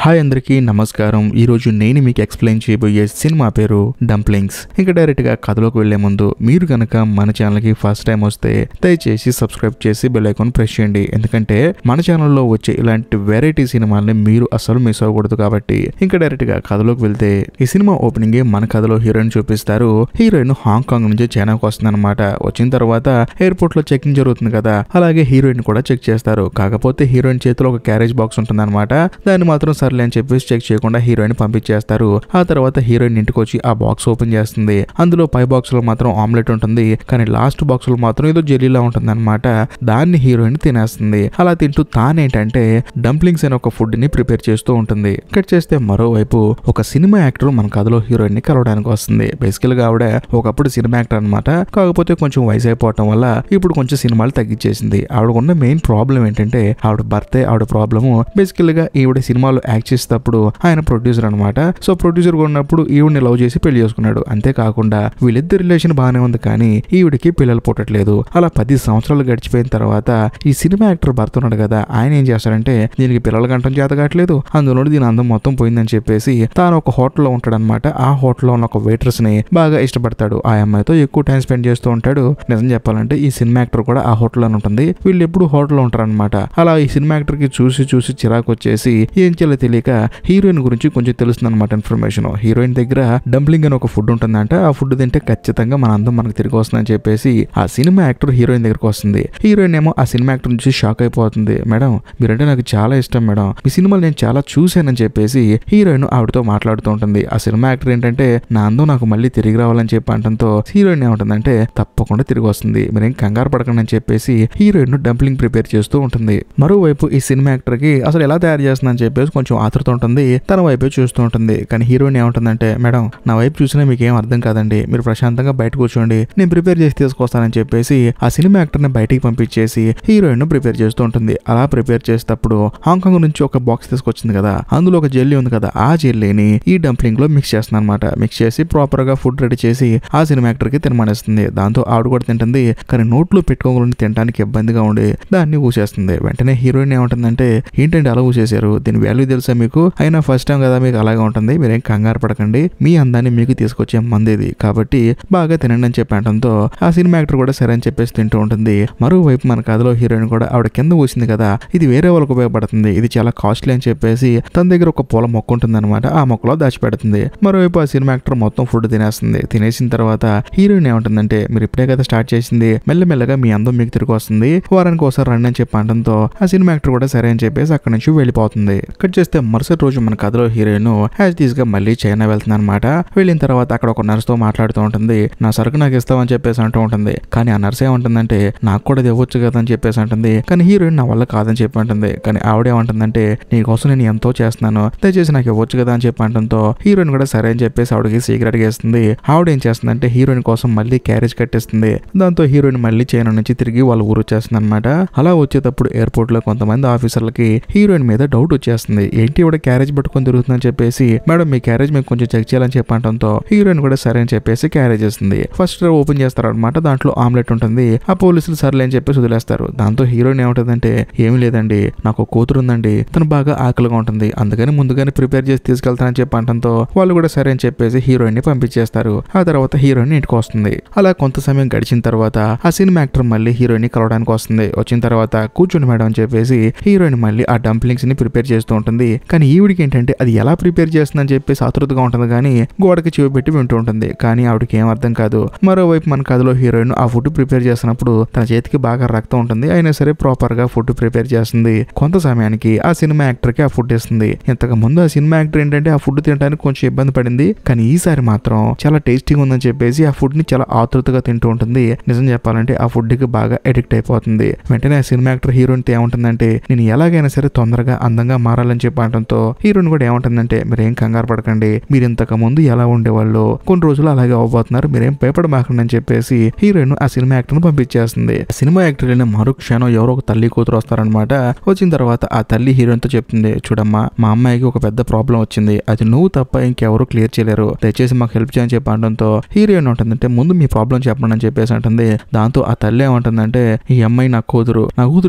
Hi అందరికీ నమస్కారం. ఈరోజు నేను మీకు ఎక్స్ప్లెయిన్ చేయబోయే సినిమా పేరు డంప్లింగ్స్. ఇంకా డైరెక్ట్ గా కథలోకి వెళ్లే ముందు మీరు కనుక మన ఛానల్ కి ఫస్ట్ టైం వస్తే దయచేసి సబ్స్క్రైబ్ చేసి బెల్ ఐకాన్ ప్రెస్ చేయండి. ఎందుకంటే మన ఛానల్లో వచ్చే ఇలాంటి వెరైటీ సినిమాల్ని మీరు అసలు మిస్ అవ్వకూడదు. కాబట్టి ఇంకా డైరెక్ట్ గా కథలోకి వెళ్తే ఈ సినిమా ఓపెనింగ్ మన కథలో హీరోయిన్ చూపిస్తారు. హీరోయిన్ హాంకాంగ్ నుంచి చైనాకు వస్తుంది అనమాట. వచ్చిన తర్వాత ఎయిర్పోర్ట్ లో చెకింగ్ జరుగుతుంది కదా, అలాగే హీరోయిన్ కూడా చెక్ చేస్తారు. కాకపోతే హీరోయిన్ చేతిలో ఒక క్యారేజ్ బాక్స్ ఉంటుంది అనమాట. దాన్ని మాత్రం సర్లే అని చెప్పేసి చెక్ చేయకుండా హీరోయిన్ పంపించేస్తారు. ఆ తర్వాత హీరోయిన్ ఇంటికి వచ్చి ఆ బాక్స్ ఓపెన్ చేస్తుంది. అందులో పై బాక్స్ లో మాత్రం ఆమ్లెట్ ఉంటుంది, కానీ లాస్ట్ బాక్స్ లో మాత్రం ఏదో జెల్లీలా ఉంటుంది అనమాట. దాన్ని హీరోయిన్ తినేస్తుంది. అలా తింటూ తానేంటంటే డంప్లింగ్స్ అనే ఒక ఫుడ్ ని ప్రిపేర్ చేస్తూ ఉంటుంది. కట్ చేస్తే మరోవైపు ఒక సినిమా యాక్టర్ మన కథలో హీరోయిన్ ని కలవడానికి వస్తుంది. బేసికల్ గా ఆవిడ ఒకప్పుడు సినిమా యాక్టర్ అనమాట. కాకపోతే కొంచెం వయసు అయిపోవటం వల్ల ఇప్పుడు కొంచెం సినిమాలు తగ్గించేసింది. ఆవిడకున్న మెయిన్ ప్రాబ్లం ఏంటంటే ఆవిడ భర్తే ఆవిడ ప్రాబ్లము. బేసికల్ గా ఈవిడ సినిమాలో యాక్ట్ చేసేటప్పుడు ఆయన ప్రొడ్యూసర్ అనమాట. సో ప్రొడ్యూసర్ ఉన్నప్పుడు ఈవిడ్ని లవ్ చేసి పెళ్లి చేసుకున్నాడు. అంతేకాకుండా వీళ్ళిద్దరు రిలేషన్ బాగానే ఉంది, కానీ ఈవిడికి పిల్లలు పుట్టట్లేదు. అలా 10 సంవత్సరాలు గడిచిపోయిన తర్వాత ఈ సినిమా యాక్టర్ భర్త ఉన్నాడు కదా, ఆయన ఏం చేస్తాడంటే దీనికి పిల్లల గంటం చేత కావట్లేదు, అందులో దీని అందం మొత్తం పోయిందని చెప్పేసి తాను ఒక హోటల్లో ఉంటాడనమాట. ఆ హోటల్లో ఉన్న ఒక వెయిట్రెస్ ని బాగా ఇష్టపడతాడు. ఆ అమ్మాయితో ఎక్కువ టైం స్పెండ్ చేస్తూ ఉంటాడు. నిజం చెప్పాలంటే ఈ సినిమా యాక్టర్ కూడా ఆ హోటల్లోనే ఉంటుంది. వీళ్ళు ఎప్పుడు హోటల్లో ఉంటారనమాట. అలా ఈ సినిమా యాక్టర్ కి చూసి చిరాకు వచ్చేసి ఏం చేయాలో తెలియక హీరోయిన్ గురించి కొంచెం తెలుస్తుంది అనమాట ఇన్ఫర్మేషన్. హీరోయిన్ దగ్గర డంప్లింగ్ అని ఒక ఫుడ్ ఉంటుందంట. ఆ ఫుడ్ తింటే ఖచ్చితంగా మన అందం మనకు తిరిగి వస్తుందని చెప్పేసి ఆ సినిమా యాక్టర్ హీరోయిన్ దగ్గరకు వస్తుంది. హీరోయిన్ ఏమో ఆ సినిమా యాక్టర్ నుంచి షాక్ అయిపోతుంది. మేడం, మీరంటే నాకు చాలా ఇష్టం మేడం, మీ సినిమాలు నేను చాలా చూశానని చెప్పేసి హీరోయిన్ ఆవిడతో మాట్లాడుతూ ఉంటుంది. ఆ సినిమా యాక్టర్ ఏంటంటే నా అందం నాకు మళ్ళీ తిరిగి రావాలని చెప్పి అంటంతో హీరోయిన్ ఏమంటుందంటే తప్పకుండా తిరిగి వస్తుంది, మీరేం కంగారు పడకండి అని చెప్పేసి హీరోయిన్ డంప్లింగ్ ప్రిపేర్ చేస్తూ ఉంటుంది. మరోవైపు ఈ సినిమా యాక్టర్ కి అసలు ఎలా తయారు చేస్తుందని చెప్పేసి కొంచెం ఆతృత ఉంటుంది. తన వైపే చూస్తూ ఉంటుంది. కానీ హీరోయిన్ ఏమంటుందంటే మేడం, నా వైపు చూసినా మీకు ఏం అర్థం కాదండి, మీరు ప్రశాంతంగా బయట కూర్చోండి, నేను ప్రిపేర్ చేసి తీసుకొస్తానని చెప్పేసి ఆ సినిమా యాక్టర్ ని బయటికి పంపించేసి హీరోయిన్ ప్రిపేర్ చేస్తూ ఉంటుంది. అలా ప్రిపేర్ చేసేటప్పుడు హాంకాంగ్ నుంచి ఒక బాక్స్ తీసుకొచ్చింది కదా, అందులో ఒక జెల్లీ ఉంది కదా, ఆ జెల్లీని ఈ డంప్లింగ్ లో మిక్స్ చేస్తుంది అనమాట. మిక్స్ చేసి ప్రాపర్ గా ఫుడ్ రెడీ చేసి ఆ సినిమా యాక్టర్ కి తినమనేస్తుంది. దాంతో ఆవిడ కూడా తింటుంది. కానీ నోట్లో పెట్టుకోకుండా తినడానికి ఇబ్బందిగా ఉండి దాన్ని ఊసేస్తుంది. వెంటనే హీరోయిన్ ఏమంటుందంటే ఏంటంటే అలా ఊసేశారు, దీని వాల్యూ తెలుసా మీకు, అయినా ఫస్ట్ టైం కదా మీకు అలాగే ఉంటుంది, మీరేం కంగారు పడకండి, మీ అందాన్ని మీకు తీసుకొచ్చే మందేది కాబట్టి బాగా తినండి అని చెప్పడంతో ఆ సినిమా యాక్టర్ కూడా సరే అని చెప్పేసి తింటూ ఉంటుంది. మరోవైపు మన కథలో హీరోయిన్ కూడా ఆవిడ కింద ఊసింది కదా, ఇది వేరే వాళ్ళకి ఉపయోగపడుతుంది, ఇది చాలా కాస్ట్లీ అని చెప్పేసి తన దగ్గర ఒక పూల మొక్క ఉంటుంది అనమాట. ఆ మొక్కలో దాచిపెడుతుంది. మరోవైపు ఆ సినిమా యాక్టర్ మొత్తం ఫుడ్ తినేస్తుంది. తినేసిన తర్వాత హీరోయిన్ ఏమంటుందంటే మీరు ఇప్పుడే కదా స్టార్ట్ చేసింది, మెల్లమెల్లగా మీ అందం మీకు తిరిగి వస్తుంది, వారానికి ఒకసారి రండి అని చెప్పడంతో ఆ సినిమా యాక్టర్ కూడా సరే అని చెప్పేసి అక్కడి నుంచి వెళ్ళిపోతుంది. కట్ చేస్తే మరుసటి రోజు మన కథలో హీరోయిన్ యాజ్ టీజ్ గా మళ్ళీ చైనా వెళ్తుంది అనమాట. వెళ్ళిన తర్వాత అక్కడ ఒక నర్స్ తో మాట్లాడుతూ ఉంటుంది. నా సరుకు నాకు ఇస్తావని చెప్పేసి అంటూ ఉంటుంది. కానీ ఆ నర్స్ ఏమంటుందంటే నాకు కూడా ఇది ఇవ్వచ్చు కదా అని చెప్పేసి అంటుంది. కానీ హీరోయిన్ నా వల్ల కాదని చెప్పి అంటుంది. కానీ ఆవిడేమంటుందంటే నీకోసం నేను ఎంతో చేస్తున్నాను, దయచేసి నాకు ఇవ్వచ్చు కదా అని చెప్పి అంటంతో హీరోయిన్ కూడా సరే అని చెప్పేసి ఆవిడకి సీక్రెట్ గా ఇస్తుంది. ఆవిడ ఏం చేస్తుందంటే హీరోయిన్ కోసం మళ్ళీ క్యారేజ్ కట్టిస్తుంది. దాంతో హీరోయిన్ మళ్ళీ చైనా నుంచి తిరిగి వాళ్ళ ఊరు వచ్చేస్తుంది అనమాట. అలా వచ్చేటప్పుడు ఎయిర్పోర్ట్ లో కొంతమంది ఆఫీసర్లకి హీరోయిన్ మీద డౌట్ వచ్చేస్తుంది. ఏంటి ఇవిడ క్యారేజ్ పట్టుకొని తిరుగుతుందని చెప్పేసి మేడం మీ క్యారేజ్ మేము కొంచెం చెక్ చేయాలని చెప్పడంతో హీరోయిన్ కూడా సరే అని చెప్పేసి క్యారేజ్ చేస్తుంది. ఫస్ట్ ఓపెన్ చేస్తారనమాట. దాంట్లో ఆమ్లెట్ ఉంటుంది. ఆ పోలీసులు సర్లే అని చెప్పేసి వదిలేస్తారు. దాంతో హీరోయిన్ ఏముంటుందంటే ఏమి లేదండి, నాకు కూతురు ఉందండి, తను బాగా ఆకలిగా ఉంటుంది, అందుకని ముందుగానే ప్రిపేర్ చేసి తీసుకెళ్తానని చెప్పడంతో వాళ్ళు కూడా సరే అని చెప్పేసి హీరోయిన్ ని పంపించేస్తారు. ఆ తర్వాత హీరోయిన్ ఇంటికి వస్తుంది. అలా కొంత సమయం గడిచిన తర్వాత ఆ సినిమా యాక్టర్ మళ్ళీ హీరోయిన్ ని కలవడానికి వస్తుంది. వచ్చిన తర్వాత కూర్చుని మేడం అని చెప్పేసి హీరోయిన్ మళ్ళీ ఆ డంప్లింగ్స్ ని ప్రిపేర్ చేస్తూ ఉంటుంది. కానీ ఈవిడికి ఏంటంటే అది ఎలా ప్రిపేర్ చేస్తుందని చెప్పేసి ఆతృతగా ఉంటుంది. కానీ గోడకి చెవి పెట్టి వింటూ ఉంటుంది. కానీ ఆవిడకి ఏం అర్థం కాదు. మరోవైపు మన కథలో హీరోయిన్ ఆ ఫుడ్ ప్రిపేర్ చేస్తున్నప్పుడు తన చేతికి బాగా రక్తం ఉంటుంది. అయినా సరే ప్రాపర్ గా ఫుడ్ ప్రిపేర్ చేస్తుంది. కొంత సమయానికి ఆ సినిమా యాక్టర్ కి ఆ ఫుడ్ ఇస్తుంది. ఇంతకు ముందు ఆ సినిమా యాక్టర్ ఏంటంటే ఆ ఫుడ్ తినడానికి కొంచెం ఇబ్బంది పడింది. కానీ ఈసారి మాత్రం చాలా టేస్టీగా ఉందని చెప్పేసి ఆ ఫుడ్ ని చాలా ఆతృతగా తింటూ ఉంటుంది. నిజం చెప్పాలంటే ఆ ఫుడ్ కి బాగా అడిక్ట్ అయిపోతుంది. వెంటనే ఆ సినిమా యాక్టర్ హీరోయిన్ తో ఏముంటుందంటే నేను ఎలాగైనా సరే తొందరగా అందంగా మారాలని చెప్పడంతో హీరోయిన్ కూడా ఏముంటుందంటే మీరేం కంగారు పడకండి, మీరు ఇంతకు ముందు ఎలా ఉండేవాళ్ళు కొన్ని రోజులు అలాగే అవ్వబోతున్నారు, మీరేం భయపడమాకండి అని చెప్పేసి హీరోయిన్ ఆ సినిమా యాక్టర్ ను పంపించేస్తుంది. సినిమా యాక్టర్ అయిన మరో క్షణం ఎవరో ఒక తల్లి కూతురు వస్తారనమాట. వచ్చిన తర్వాత ఆ తల్లి హీరోయిన్ తో చెప్తుంది, చూడమ్మా మా అమ్మాయికి ఒక పెద్ద ప్రాబ్లం వచ్చింది, అది నువ్వు తప్ప ఇంకెవరు క్లియర్ చేయలేరు, దయచేసి మాకు హెల్ప్ చేయని చెప్పడంతో హీరోయిన్ ఉంటుందంటే ముందు మీ ప్రాబ్లం చెప్పండి అని చెప్పేసి అంటుంది. దాంతో ఆ తల్లి ఏమంటుందంటే ఈ అమ్మాయి నా కూతురు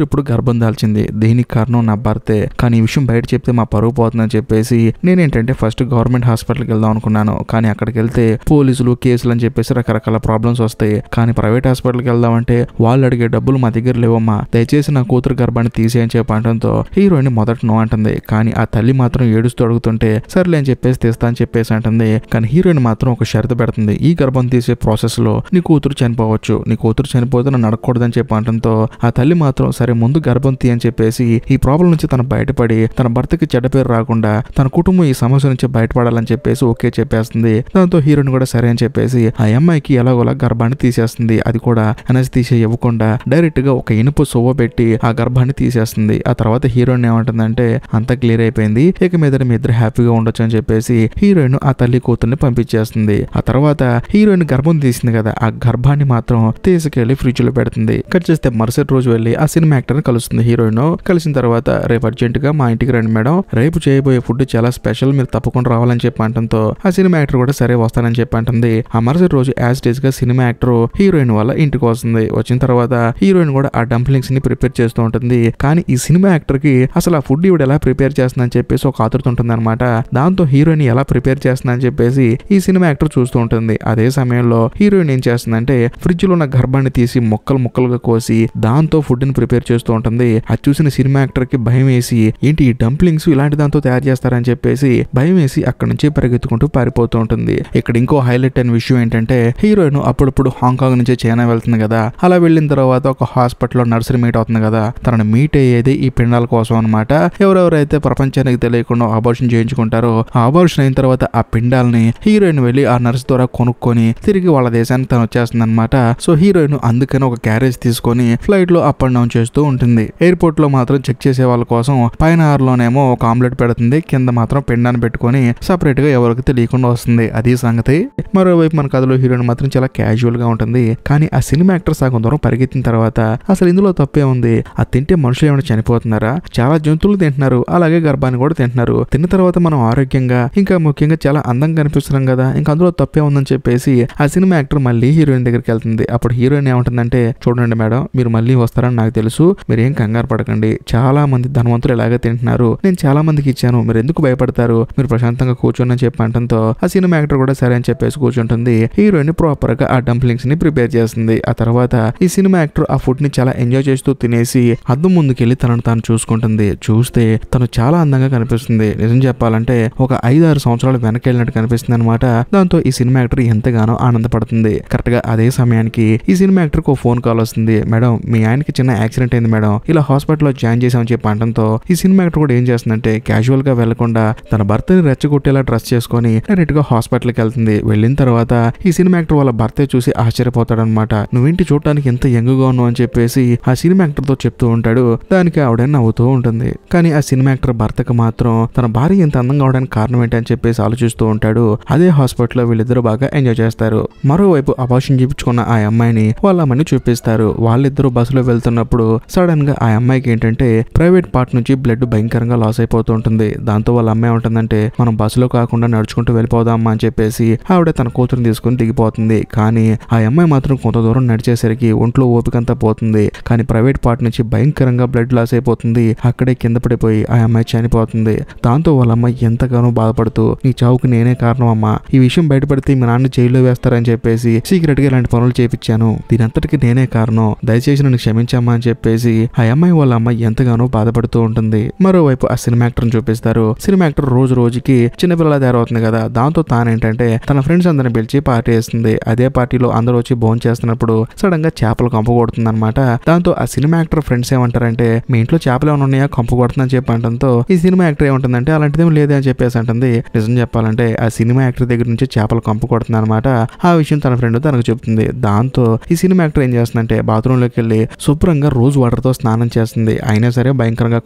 ఇప్పుడు గర్భం దాల్చింది, దీనికి కారణం నా భర్తే, కానీ ఈ విషయం బయట చెప్తే మా పరువు పోతుందని చెప్పేసి నేనేంటంటే ఫస్ట్ గవర్నమెంట్ హాస్పిటల్కి వెళ్దాం అనుకున్నాను. కానీ అక్కడికి వెళ్తే పోలీసులు కేసులు అని చెప్పేసి రకరకాల ప్రాబ్లమ్స్ వస్తాయి. కానీ ప్రైవేట్ హాస్పిటల్కి వెళ్దామంటే వాళ్ళు అడిగే డబ్బులు మా దగ్గర లేవమ్మా, దయచేసి నా కూతురు గర్భాన్ని తీసేయని చెప్పడంతో హీరోయిన్ మొదట నో అంటుంది. కానీ ఆ తల్లి మాత్రం ఏడుస్తూ అడుగుతుంటే సర్లే అని చెప్పేసి తీస్తా అని చెప్పేసి అంటుంది. కానీ హీరోయిన్ మాత్రం ఒక షరతు పెడుతుంది. ఈ గర్భం తీసే ప్రాసెస్ లో నీ కూతురు చనిపోవచ్చు, నీ కూతురు చనిపోతే నన్ను అడగకూడదని చెప్పడంతో ఆ తల్లి మాత్రం సరే ముందు గర్భం తీ అని చెప్పేసి ఈ ప్రాబ్లం నుంచి తను బయటపడి తన భర్తకి చెడ్డ పేరు రాకుండా తన కుటుంబం ఈ సమస్య నుంచి బయటపడాలని చెప్పేసి ఓకే చెప్పేస్తుంది. దాంతో హీరోయిన్ కూడా సరే అని చెప్పేసి ఆ అమ్మాయికి ఎలాగోలా గర్భాన్ని తీసేస్తుంది. అది కూడా అనస్థీషియా ఇవ్వకుండా డైరెక్ట్ గా ఒక ఇనుపు సొవ్వ పెట్టి ఆ గర్భాన్ని తీసేస్తుంది. ఆ తర్వాత హీరోయిన్ ఏమంటుందంటే అంతా క్లియర్ అయిపోయింది, ఇక మీద మీ ఇద్దరు హ్యాపీగా ఉండొచ్చు అని చెప్పేసి హీరోయిన్ ఆ తల్లి కూతుర్ని పంపించేస్తుంది. ఆ తర్వాత హీరోయిన్ గర్భం తీసింది కదా, ఆ గర్భాన్ని మాత్రం తీసుకెళ్లి ఫ్రిడ్జ్ లో పెడుతుంది. కట్ చేస్తే మరుసటి రోజు వెళ్లి ఆ సినిమా యాక్టర్ ని కలుస్తుంది హీరోయిన్. కలిసిన తర్వాత రేపు అర్జెంట్ గా మా ఇంటికి రండి మేడం, రేపు చేయబోయే ఫుడ్ చాలా స్పెషల్, మీరు తప్పకుండా రావాలని చెప్పి అంటంతో ఆ సినిమా యాక్టర్ కూడా సరే వస్తానని చెప్పి అంటుంది. ఆ మరుసటి రోజు యాజ్ డేస్ గా సినిమా యాక్టర్ హీరోయిన్ వల్ల ఇంటికి వస్తుంది. వచ్చిన తర్వాత హీరోయిన్ కూడా ఆ డంప్లింగ్స్ ని ప్రిపేర్ చేస్తూ ఉంటుంది. కానీ ఈ సినిమా యాక్టర్ కి అసలు ఆ ఫుడ్ ఇవిడ ఎలా ప్రిపేర్ చేస్తుందని చెప్పేసి ఒక ఆతృత ఉంటుంది అనమాట. దాంతో హీరోయిన్ ఎలా ప్రిపేర్ చేస్తుందని చెప్పేసి ఈ సినిమా యాక్టర్ చూస్తూ ఉంటుంది. అదే సమయంలో హీరోయిన్ ఏం చేస్తుందంటే ఫ్రిడ్జ్ లో ఉన్న గర్భాన్ని తీసి ముక్కలు ముక్కలుగా కోసి దాంతో ఫుడ్ ని ప్రిపేర్ చేస్తూ ఉంటుంది. అది చూసిన సినిమా యాక్టర్ కి భయం వేసి ఏంటి ఈ డంప్లింగ్స్ ఇలాంటి దాంతో తయారు చేస్తారని చెప్పేసి భయం వేసి అక్కడ నుంచి పరిగెత్తుకుంటూ పారిపోతూ ఉంటుంది. ఇక్కడ ఇంకో హైలైట్ అయిన విషయం ఏంటంటే హీరోయిన్ అప్పుడప్పుడు హాంకాంగ్ నుంచి చైనా వెళ్తుంది కదా, అలా వెళ్ళిన తర్వాత ఒక హాస్పిటల్లో నర్సరీ మీట్ అవుతుంది కదా, తనని మీట్ అయ్యేది ఈ పిండాల కోసం అనమాట. ఎవరెవరైతే ప్రపంచానికి తెలియకుండా అబార్షన్ చేయించుకుంటారో ఆ అబార్షన్ అయిన తర్వాత ఆ పిండాలని హీరోయిన్ వెళ్ళి ఆ నర్స్ ద్వారా కొనుక్కొని తిరిగి వాళ్ళ దేశానికి తను వచ్చేస్తుంది అనమాట. సో హీరోయిన్ అందుకని ఒక క్యారేజ్ తీసుకొని ఫ్లైట్ లో అప్ అండ్ డౌన్ చేస్తూ ఉంటుంది. ఎయిర్పోర్ట్ లో మాత్రం చెక్ చేసే వాళ్ళ కోసం పైన ఆర్లోనేమో ఒక ఆమ్లెట్ పెడుతుంది, కింద మాత్రం పిండాన్ని పెట్టుకొని సపరేట్ గా ఎవరికి తెలియకుండా వస్తుంది. అది సంగతి. మరోవైపు మన కథలో హీరోయిన్ మాత్రం చాలా క్యాజువల్ గా ఉంటుంది. కానీ ఆ సినిమా యాక్టర్ సగం దూరం పరిగెత్తిన తర్వాత అసలు ఇందులో తప్పే ఉంది, అది తింటే మనుషులు ఏమైనా చనిపోతున్నారా, చాలా జంతువులు తింటున్నారు, అలాగే గర్భాన్ని కూడా తింటున్నారు, తిన్న తర్వాత మనం ఆరోగ్యంగా ఇంకా ముఖ్యంగా చాలా అందంగా కనిపిస్తున్నాం కదా, ఇంకా అందులో తప్పే ఉందని చెప్పేసి ఆ సినిమా యాక్టర్ మళ్ళీ హీరోయిన్ దగ్గరికి వెళ్తుంది. అప్పుడు హీరోయిన్ ఏమంటుందంటే చూడండి మేడం, మీరు మళ్ళీ వస్తారని నాకు తెలుసు, మీరు ఏం కంగారు పడకండి, చాలా మంది ధనవంతులు ఇలాగే తింటున్నారు, నేను చాలా మందికి ఇచ్చాను, మీరు ఎందుకు భయపడతారు, మీరు ప్రశాంతంగా కూర్చొని అని చెప్పి అంటంతో ఆ సినిమా యాక్టర్ కూడా సరే అని చెప్పేసి కూర్చుంటుంది. హీరోయిన్ ప్రాపర్ గా ఆ డంప్లింగ్స్ ని ప్రిపేర్ చేస్తుంది. ఆ తర్వాత ఈ సినిమా యాక్టర్ ఆ ఫుడ్ ని చాలా ఎంజాయ్ చేస్తూ తినేసి అద్దం ముందుకెళ్లి తనను తాను చూసుకుంటుంది. చూస్తే తను చాలా అందంగా కనిపిస్తుంది. నిజం చెప్పాలంటే ఒక 5-6 సంవత్సరాలు వెనక్కి వెళ్ళినట్టు కనిపిస్తుంది అనమాట. దాంతో ఈ సినిమా యాక్టర్ ఎంతగానో ఆనందపడుతుంది. కరెక్ట్ గా అదే సమయానికి ఈ సినిమా యాక్టర్ కు ఫోన్ కాల్ వస్తుంది. మేడం మీ ఆయనకి చిన్న యాక్సిడెంట్ అయింది మేడం, ఇలా హాస్పిటల్లో జాయిన్ చేసామని చెప్పి అంటంతో ఈ సినిమా యాక్టర్ కూడా ఏం చేస్తుందంటే క్యాజువల్ గా వెళ్లకుండా తన భర్తని రెచ్చగొట్టేలా డ్రెస్ చేసుకొని డైరెక్ట్ గా హాస్పిటల్కి వెళ్తుంది. వెళ్ళిన తర్వాత ఈ సినిమా యాక్టర్ వాళ్ళ భర్త చూసి ఆశ్చర్యపోతాడనమాట. నువ్వేంటి చూడటానికి ఎంత యంగ్గా ఉన్నావు అని చెప్పేసి ఆ సినిమా యాక్టర్ తో చెప్తూ ఉంటాడు. దానికి ఆవిడ నవ్వుతూ ఉంటుంది. కానీ ఆ సినిమా యాక్టర్ భర్తకు మాత్రం తన భార్య ఎంత అందంగా అవడానికి కారణం ఏంటి అని చెప్పేసి ఆలోచిస్తూ ఉంటాడు. అదే హాస్పిటల్లో వీళ్ళిద్దరూ బాగా ఎంజాయ్ చేస్తారు. మరోవైపు అబార్షన్ చేయించుకున్న ఆ అమ్మాయిని వాళ్ళ అమ్మని చూపిస్తారు. వాళ్ళిద్దరూ బస్సులో వెళ్తున్నప్పుడు సడన్ గా ఆ అమ్మాయికి ఏంటంటే ప్రైవేట్ పార్ట్ నుంచి బ్లడ్ భయంకరంగా లాస్ అయిపోతూ ఉంటుంది. దాంతో వాళ్ళ అమ్మాయి ఉంటుందంటే మనం బస్సులో కాకుండా నడుచుకుంటూ వెళ్ళిపోదామా అని చెప్పేసి ఆవిడ తన కూతురుని తీసుకుని దిగిపోతుంది. కానీ ఆ అమ్మాయి మాత్రం కొంత దూరం నడిచేసరికి ఒంట్లో ఓపికంతా పోతుంది. కానీ ప్రైవేట్ పార్ట్ నుంచి భయంకరంగా బ్లడ్ లాస్ అయిపోతుంది. అక్కడే కింద పడిపోయి ఆ అమ్మాయి చనిపోతుంది. దాంతో వాళ్ళ అమ్మాయి ఎంతగానో బాధపడుతూ నీ చావుకి నేనే కారణం అమ్మా, ఈ విషయం బయటపడితే మీ నాన్న జైల్లో వేస్తారని చెప్పేసి సీక్రెట్ గా ఇలాంటి పనులు చేపించాను, దీనంతటికి నేనే కారణం, దయచేసి నన్ను క్షమించమ్మా అని చెప్పేసి ఆ అమ్మాయి వాళ్ళ అమ్మాయి ఎంతగానో బాధపడుతూ ఉంటుంది. మరోవైపు ఆ సినిమా యాక్టర్ చూపిస్తారు. సినిమా యాక్టర్ రోజు రోజుకి చిన్నపిల్లల తయారవుతుంది కదా, దాంతో తానేంటంటే తన ఫ్రెండ్స్ అందరిని పిలిచి పార్టీ వేస్తుంది. అదే పార్టీలో అందరూ వచ్చి భోజనం చేస్తున్నప్పుడు సడన్ గా చేపలు కంపు కొడుతుంది అనమాట. దాంతో ఆ సినిమా యాక్టర్ ఫ్రెండ్స్ ఏమంటారంటే మీ ఇంట్లో చేపలు ఏమైనా ఉన్నాయా, కంపు కొడుతుందని చెప్పి అంటంతో ఈ సినిమా యాక్టర్ ఏమంటుందంటే అలాంటిదేం లేదే అని చెప్పేసి అంటుంది. నిజం చెప్పాలంటే ఆ సినిమా యాక్టర్ దగ్గర నుంచి చేపలు కంపు కొడుతుంది అనమాట. ఆ విషయం తన ఫ్రెండ్ తనకు చెప్తుంది. దాంతో ఈ సినిమా యాక్టర్ ఏం చేస్తుందంటే బాత్రూమ్ లోకి వెళ్ళి శుభ్రంగా రోజు వాటర్ తో స్నానం చేస్తుంది. అయినా సరే భయంకరంగా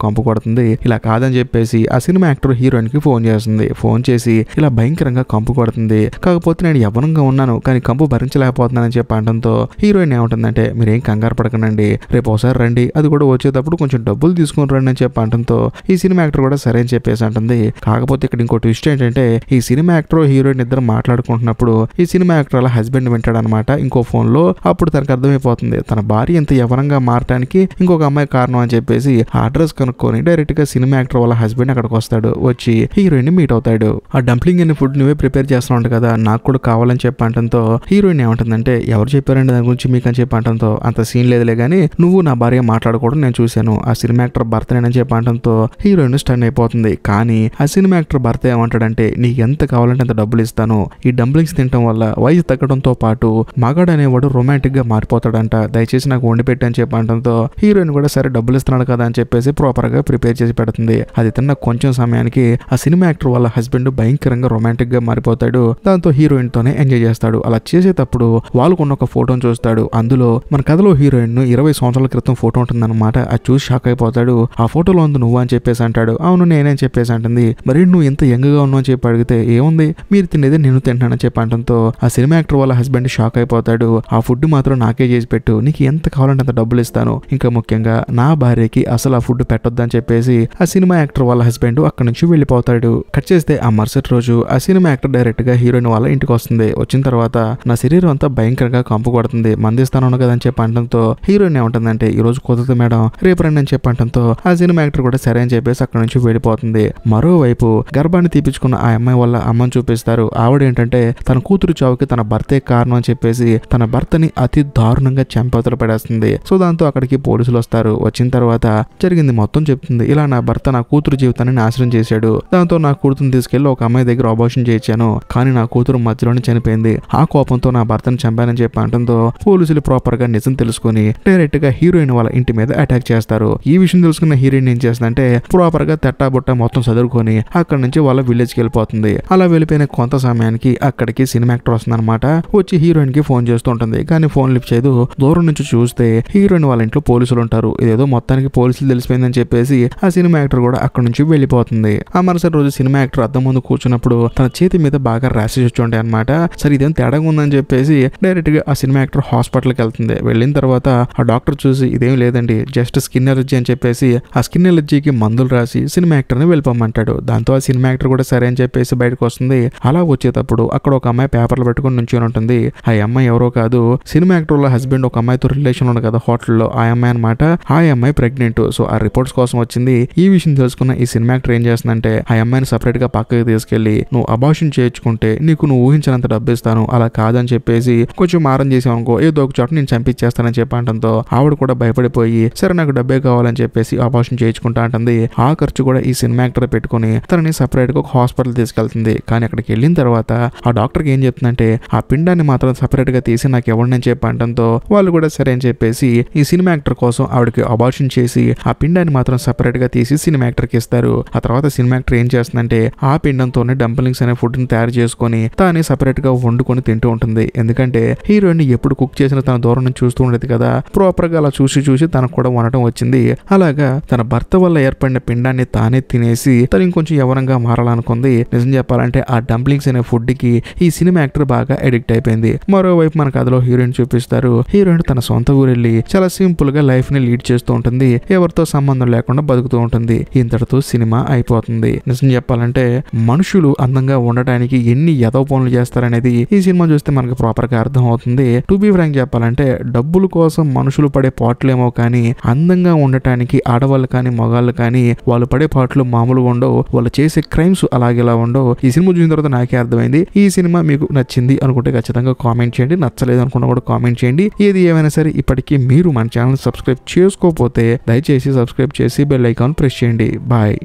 కంపు కొడుతుంది. ఇలా కాదని చెప్పేసి ఆ సినిమా యాక్టర్ హీరోయిన్ కి ఫోన్ చేస్తుంది. ఫోన్ చేసి ఇలా భయంకరంగా కంపు కొడుతుంది, కాకపోతే నేను యవ్వనంగా ఉన్నాను కానీ కంపు భరించలేకపోతున్నానని చెప్పి అనడంతో హీరోయిన్ ఏమంటుందంటే మీరేం కంగారు పడకండి, రేపు ఒకసారి రండి, అది కూడా వచ్చేటప్పుడు కొంచెం డబ్బులు తీసుకుని రండి అని చెప్పి అనడంతో ఈ సినిమా యాక్టర్ కూడా సరే అని చెప్పేసి అంటుంది. కాకపోతే ఇక్కడ ఇంకో ట్విస్ట్ ఏంటంటే ఈ సినిమా యాక్టర్ హీరోయిన్ ఇద్దరు మాట్లాడుకుంటున్నప్పుడు ఈ సినిమా యాక్టర్ అలా హస్బెండ్ వింటాడు అనమాట ఇంకో ఫోన్ లో. అప్పుడు తనకు అర్థమైపోతుంది తన భార్య ఎంత యవ్వనంగా మారటానికి ఇంకొక అమ్మాయి కారణం అని చెప్పేసి ఆ అడ్రస్ కనుక్కొని డైరెక్ట్ గా సినిమా యాక్టర్ వాళ్ళ హస్బెండ్ అక్కడికి వస్తాడు. వచ్చి హీరోయిన్ మీట్ అవుతాడు. ఆ డంప్లింగ్ అనే ఫుడ్ నువ్వే ప్రిపేర్ చేస్తున్నావు కదా, నాకు కూడా కావాలని చెప్పంటంతో హీరోయిన్ ఏమంటుందంటే ఎవరు చెప్పారండి దాని గురించి మీకు అని చెప్పంటంతో అంత సీన్ లేదులే గానీ నువ్వు నా భార్య మాట్లాడుకోవడం నేను చూశాను, ఆ సినిమా యాక్టర్ భర్తనేనని చెప్పంటంతో హీరోయిన్ స్టన్ అయిపోతుంది. కానీ ఆ సినిమా యాక్టర్ భర్త ఏమంటాడంటే నీకు ఎంత కావాలంటే అంత డబ్బులు ఇస్తాను, ఈ డంప్లింగ్స్ తినడం వల్ల వయసు తగ్గడంతో పాటు మగాడు అనేవాడు రొమాంటిక్ గా మారిపోతాడంట, దయచేసి నాకు వండి పెట్టి అని చెప్పంటంతో హీరోయిన్ కూడా సరే డబ్బులు ఇస్తున్నాడు కదా అని చెప్పేసి ప్రాపర్ గా ప్రిపేర్ చేసి పెడుతుంది. అది తిన్న కొంచెం సమయానికి ఆ సినిమా యాక్టర్ వాళ్ళ హస్బెండ్ భయంకరంగా రొమాంటిక్ గా మారిపోతాడు. దాంతో హీరోయిన్ తోనే ఎంజాయ్ చేస్తాడు. అలా చేసేటప్పుడు వాళ్ళకున్న ఒక ఫోటోని చూస్తాడు. అందులో మన కథలో హీరోయిన్ 20 సంవత్సరాల క్రితం ఫోటో ఉంటుందన్నమాట. అది చూసి షాక్ అయిపోతాడు. ఆ ఫోటోలో ఉంది నువ్వు అని చెప్పేసి అంటాడు. అవును నేనేం చెప్పేసి అంటుంది. మరి నువ్వు ఇంత యంగ్ గా ఉన్నావు అని చెప్పి అడిగితే ఏముంది మీరు తినేది నేను తింటానని చెప్పి అంటంతో ఆ సినిమా యాక్టర్ వాళ్ళ హస్బెండ్ షాక్ అయిపోతాడు. ఆ ఫుడ్ మాత్రం నాకే చేసి పెట్టు, నీకు ఎంత కావాలంటే అంత డబ్బులు ఇస్తాను, ఇంకా ముఖ్యంగా నా భార్యకి అసలు ఆ ఫుడ్ పెట్టొద్దని చెప్పేసి ఆ సినిమా యాక్టర్ వాళ్ళ హస్బెండ్ అక్కడి నుంచి వెళ్ళిపోతాడు. కట్ చేస్తే ఆ మరుసటి రోజు ఆ సినిమా యాక్టర్ డైరెక్ట్ గా హీరోయిన్ వాళ్ళ ఇంటికి వస్తుంది. వచ్చిన తర్వాత నా శరీరం అంతా భయంకరంగా కంపు కొడుతుంది, మందిస్తాను కదా అని చెప్పి అంటంతో హీరోయిన్ ఏమంటుందంటే ఈ రోజు కుదరదు మేడం, రేపు రండి అని చెప్పి అంటంతో ఆ సినిమా యాక్టర్ కూడా సరే అని చెప్పేసి అక్కడ నుంచి వెళ్ళిపోతుంది. మరోవైపు గర్భాన్ని తీపించుకున్న ఆ అమ్మాయి వాళ్ళ అమ్మని చూపిస్తారు. ఆవిడ ఏంటంటే తన కూతురు చావుకి తన భర్తే కారణం అని చెప్పేసి తన భర్తని అతి దారుణంగా చంపవతలు పడేస్తుంది. సో దాంతో అక్కడికి పోలీసులు వస్తారు. వచ్చిన తర్వాత జరిగింది మొత్తం చెప్తుంది. ఇలా నా భర్త నా కూతురు జీవితాన్ని నాశనం చేశాడు, దాంతో నా కూతురుని తీసుకెళ్లి ఒక అమ్మాయి దగ్గర అబార్షన్ చేయించాను, కానీ నా కూతురు మధ్యలోనే చనిపోయింది, ఆ కోపంతో నా భర్తను చంపానని చెప్పి అంటంతో పోలీసులు ప్రాపర్ గా నిజం తెలుసుకుని డైరెక్ట్ గా హీరోయిన్ వాళ్ళ ఇంటి మీద అటాక్ చేస్తారు. ఈ విషయం తెలుసుకున్న హీరోయిన్ ఏం చేస్తుందంటే ప్రాపర్ గా తెట్టాబుట్ట మొత్తం చదువుకొని అక్కడ నుంచి వాళ్ళ విలేజ్ కి వెళ్ళిపోతుంది. అలా వెళ్ళిపోయిన కొంత సమయానికి అక్కడికి సినిమా యాక్టర్ వస్తుంది అనమాట. వచ్చి హీరోయిన్ కి ఫోన్ చేస్తూ ఉంటుంది. కానీ ఫోన్ లిఫ్ట్ చేయదు. దూరం నుంచి చూస్తే హీరోయిన్ వాళ్ళ ఇంట్లో పోలీసులు ఉంటారు. ఇదేదో మొత్తానికి పోలీసులు తెలిసిపోయిందని చెప్పేసి ఆ సినిమా యాక్టర్ కూడా అక్కడ నుంచి వెళ్ళిపోతుంది. ఆ మరుసటి రోజు సినిమా యాక్టర్ అద్దం ముందు కూర్చున్నప్పుడు తన చేతి మీద బాగా ర్యాషెస్ వచ్చి ఉంటాయి అనమాట. సరే ఇదేం తేడాగా ఉందని చెప్పేసి డైరెక్ట్ గా ఆ సినిమా యాక్టర్ హాస్పిటల్కి వెళ్తుంది. వెళ్ళిన తర్వాత ఆ డాక్టర్ చూసి ఇదేం లేదండి జస్ట్ స్కిన్ ఎలర్జీ అని చెప్పేసి ఆ స్కిన్ ఎలర్జీకి మందులు రాసి సినిమా యాక్టర్ ని వెళ్ళిపోమంటాడు. దాంతో ఆ సినిమా యాక్టర్ కూడా సరే అని చెప్పేసి బయటకు వస్తుంది. అలా వచ్చేటప్పుడు అక్కడ ఒక అమ్మాయి పేపర్లు పెట్టుకుని నుంచొని ఉంటుంది. ఆ అమ్మాయి ఎవరో కాదు, సినిమా యాక్టర్ వాళ్ళ హస్బెండ్ ఒక అమ్మాయితో రిలేషన్ ఉంది కదా హోటల్లో, ఆ అమ్మాయి అనమాట. ఆ అమ్మాయి ప్రెగ్నెంట్. సో ఆ రిపోర్ట్స్ కోసం వచ్చింది. ఈ విషయం తెలుసుకున్న ఈ సినిమా యాక్టర్ ఏం చేస్తుందంటే ఆ అమ్మాయిని సపరేట్ గా పక్కకి తీసుకెళ్లి నువ్వు అబార్షన్ చేయించుకుంటే నీకు నువ్వు ఊహించినంత డబ్బు ఇస్తాను, అలా కాదని చెప్పేసి కొంచెం మారం చేసావు అనుకో ఏదో ఒక చోట నేను చంపించేస్తానని చెప్పంటంతో ఆవిడ కూడా భయపడిపోయి సరే నాకు డబ్బే కావాలని చెప్పేసి అబార్షన్ చేయించుకుంటా అంటుంది. ఆ ఖర్చు కూడా ఈ సినిమా యాక్టర్ పెట్టుకుని తనని సపరేట్ గా ఒక హాస్పిటల్ తీసుకెళ్తుంది. కానీ అక్కడికి వెళ్ళిన తర్వాత ఆ డాక్టర్కి ఏం చెప్తుందంటే ఆ పిండాన్ని మాత్రం సపరేట్ గా తీసి నాకు ఇవ్వండి అని చెప్పంటంతో వాళ్ళు కూడా సరే అని చెప్పేసి ఈ సినిమా యాక్టర్ కోసం ఆవిడకి అబార్షన్ చేసి ఆ పిండాన్ని మాత్రం సపరేట్ గా తీసి సినిమా యాక్టర్ కి ఇస్తారు. ఆ తర్వాత సినిమా యాక్టర్ ఏం చేస్తుందంటే ఆ పిండంతోనే డంప్లింగ్స్ అనే ఫుడ్ ని తయారు చేసుకుని తానే సపరేట్ గా వండుకొని తింటూ ఉంటుంది. ఎందుకంటే హీరోయిన్ ఎప్పుడు కుక్ చేసిన తన దూరం నుంచి చూస్తూ ఉండేది కదా, ప్రాపర్ గా అలా చూసి తనకు కూడా వండటం వచ్చింది. అలాగా తన భర్త వల్ల ఏర్పడిన పిండాన్ని తానే తినేసి తను ఇంకొంచెం యవనంగా మారాలనుకుంది. నిజం చెప్పాలంటే ఆ డంప్లింగ్స్ అనే ఫుడ్ కి ఈ సినిమా యాక్టర్ బాగా అడిక్ట్ అయిపోయింది. మరోవైపు మన కథలో హీరోయిన్ చూపిస్తారు. హీరోయిన్ తన సొంత ఊరెళ్ళి చాలా సింపుల్ గా లైఫ్ ని లీడ్ చేస్తూ ఉంటుంది. ఎవరితో సంబంధం లేకుండా బతుకుతూ ఉంటుంది. ఇంతటితో సినిమా అయిపోతుంది. నిజం చెప్పాలంటే మనుషులు అందంగా ఉండటానికి ఎన్ని ఎదవ పనులు చేస్తారనేది ఈ సినిమా చూస్తే మనకి ప్రాపర్ గా అర్థం అవుతుంది. టు బి ఫ్రాంక్ చెప్పాలంటే డబ్బుల కోసం మనుషులు పడే పాటలేమో కానీ అందంగా ఉండటానికి ఆడవాళ్ళు కానీ మగాళ్ళు కానీ వాళ్ళు పడే పాటలు మామూలుగా ఉండవు. వాళ్ళు చేసే క్రైమ్స్ అలాగేలా ఉండవు. ఈ సినిమా చూసిన తర్వాత నాకే అర్థమైంది. ఈ సినిమా మీకు నచ్చింది అనుకుంటే ఖచ్చితంగా కామెంట్ చేయండి, నచ్చలేదు అనుకున్నా కూడా కామెంట్ చేయండి. ఏది ఏమైనా సరే ఇప్పటికీ మీరు మన ఛానల్ సబ్స్క్రైబ్ చేసుకోకపోతే దయచేసి సబ్స్క్రైబ్ చేసి బెల్ ఐకాన్ ప్రెస్ చేయండి. బాయ్.